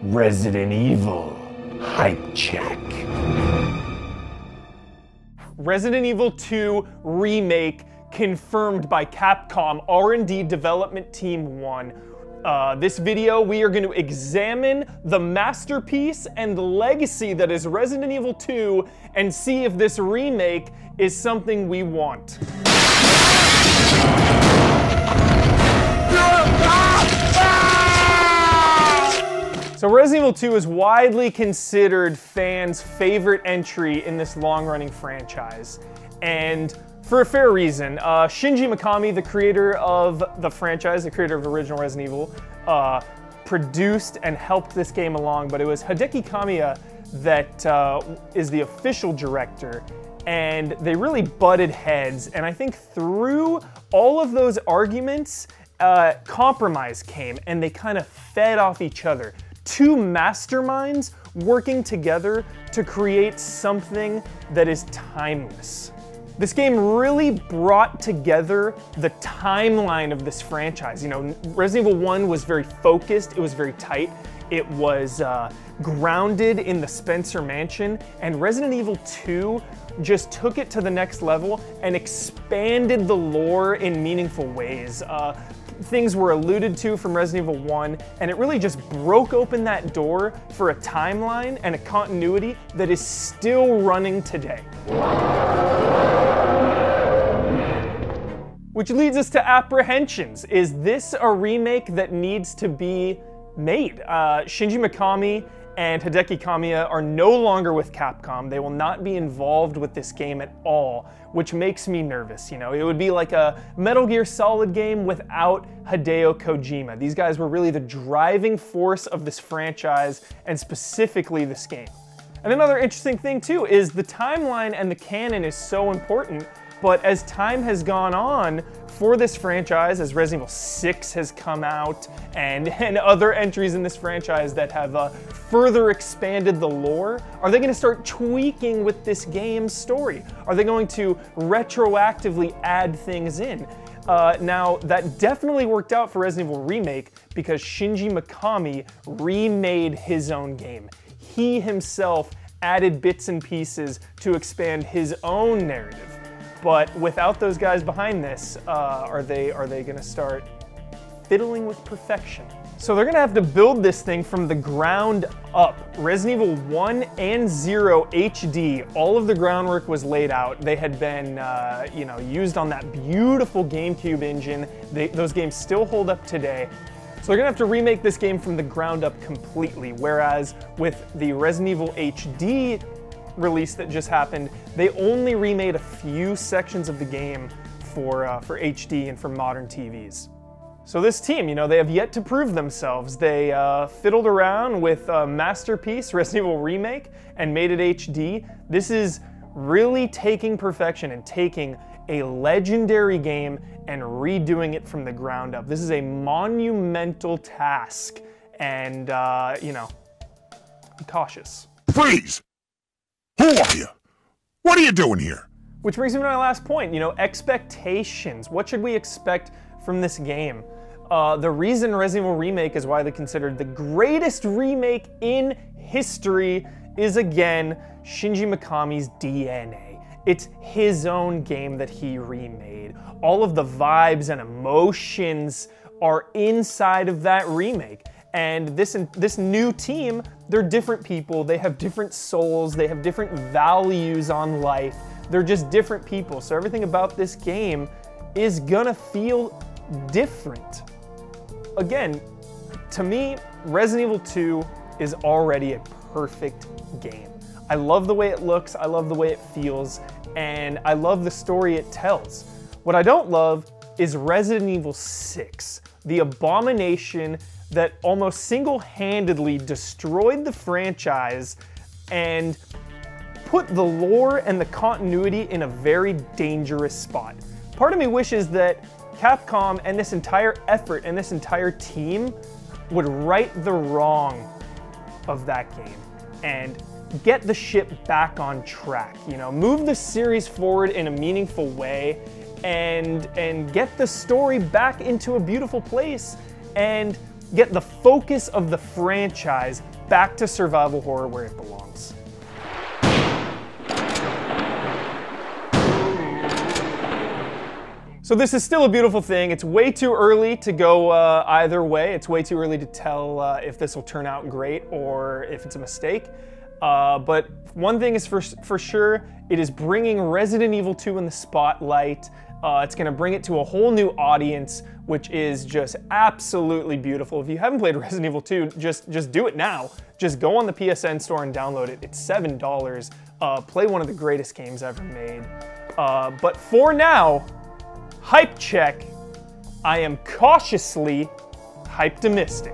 Resident Evil Hype Check. Resident Evil 2 Remake confirmed by Capcom R&D Development Team 1. This video, we are going to examine the masterpiece and the legacy that is Resident Evil 2 and see if this remake is something we want. So Resident Evil 2 is widely considered fans' favorite entry in this long-running franchise, and for a fair reason. Shinji Mikami, the creator of the franchise, the creator of original Resident Evil, produced and helped this game along, but it was Hideki Kamiya that is the official director, and they really butted heads, and I think through all of those arguments, compromise came, and they kind of fed off each other. Two masterminds working together to create something that is timeless. This game really brought together the timeline of this franchise. You know, Resident Evil 1 was very focused, it was very tight, it was grounded in the Spencer Mansion, and Resident Evil 2 just took it to the next level and expanded the lore in meaningful ways. Things were alluded to from Resident Evil 1, and it really just broke open that door for a timeline and a continuity that is still running today. Which leads us to apprehensions. Is this a remake that needs to be made? Shinji Mikami and Hideki Kamiya are no longer with Capcom. They will not be involved with this game at all, which makes me nervous. You know, it would be like a Metal Gear Solid game without Hideo Kojima. These guys were really the driving force of this franchise, and specifically this game. And another interesting thing too is the timeline and the canon is so important, but as time has gone on for this franchise, as Resident Evil 6 has come out, and other entries in this franchise that have further expanded the lore, are they going to start tweaking with this game's story? Are they going to retroactively add things in? Now, that definitely worked out for Resident Evil Remake because Shinji Mikami remade his own game. He himself added bits and pieces to expand his own narrative. But without those guys behind this, are they gonna start fiddling with perfection? So they're gonna have to build this thing from the ground up. Resident Evil 1 and 0 HD, all of the groundwork was laid out. They had been used on that beautiful GameCube engine. Those games still hold up today. So they're gonna have to remake this game from the ground up completely, whereas with the Resident Evil HD release that just happened, they only remade a few sections of the game for HD and for modern TVs. So this team, you know, they have yet to prove themselves. They fiddled around with a masterpiece, Resident Evil Remake, and made it HD. This is really taking perfection and taking a legendary game and redoing it from the ground up. This is a monumental task, and you know, I'm cautious. Freeze! Who are you? What are you doing here? Which brings me to my last point, you know, expectations. What should we expect from this game? The reason Resident Evil Remake is widely considered the greatest remake in history is, again, Shinji Mikami's DNA. It's his own game that he remade. All of the vibes and emotions are inside of that remake. And this new team, they're different people, they have different souls, they have different values on life, they're just different people. So everything about this game is gonna feel different. Again, to me, Resident Evil 2 is already a perfect game. I love the way it looks, I love the way it feels, and I love the story it tells. What I don't love is Resident Evil 6, the abomination that almost single-handedly destroyed the franchise and put the lore and the continuity in a very dangerous spot. Part of me wishes that Capcom and this entire effort and this entire team would right the wrong of that game and get the ship back on track. You know, move the series forward in a meaningful way and get the story back into a beautiful place and get the focus of the franchise back to survival horror where it belongs. So this is still a beautiful thing. It's way too early to go either way. It's way too early to tell if this will turn out great or if it's a mistake. But one thing is for sure, it is bringing Resident Evil 2 in the spotlight. It's gonna bring it to a whole new audience, which is just absolutely beautiful. If you haven't played Resident Evil 2, just do it now. Just go on the PSN store and download it. It's $7. Play one of the greatest games ever made. But for now, hype check. I am cautiously hyped-optimistic.